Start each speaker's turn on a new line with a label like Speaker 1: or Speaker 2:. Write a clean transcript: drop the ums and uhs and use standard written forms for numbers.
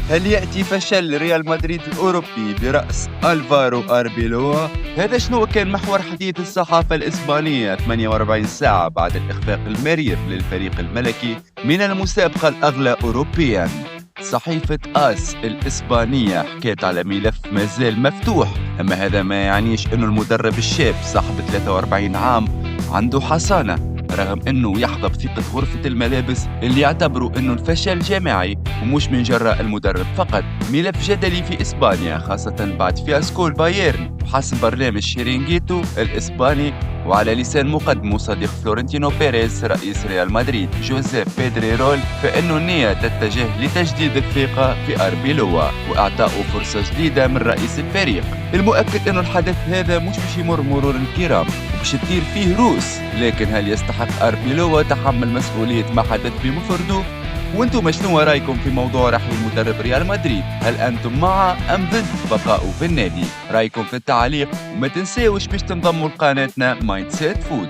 Speaker 1: هل يأتي فشل ريال مدريد الأوروبي برأس ألفارو أربيلوا؟ هذا شنو كان محور حديث الصحافة الإسبانية 48 ساعة بعد الإخفاق المرير للفريق الملكي من المسابقة الأغلى أوروبياً. صحيفة آس الإسبانية حكيت على ملف مازال مفتوح، أما هذا ما يعنيش أنه المدرب الشاب صاحب 43 عام عنده حصانة، رغم أنه يحظى بثقة غرفة الملابس اللي يعتبروا أنه الفشل جماعي ومش من جراء المدرب فقط. ملف جدلي في إسبانيا خاصة بعد فياسكو بايرن، وحسب برنامج شيرينغيتو الإسباني وعلى لسان مقدمه صديق فلورنتينو بيريز رئيس ريال مدريد جوزيف بيدريرول، فإنه النية تتجه لتجديد الثقة في أربيلوا وإعطائه فرصة جديدة من رئيس الفريق. المؤكد أنه الحدث هذا مش باش يمر مرور الكرام وباش تطير فيه روس، لكن هل يستحق أربيلوا تحمل مسؤولية ما حدث بمفرده؟ وانتم شنو رايكم في موضوع رحيل مدرب ريال مدريد؟ هل انتم مع ام ضد بقائه في النادي؟ رايكم في التعليق، وما تنساوش باش تنضموا لقناتنا مايند سيت فود.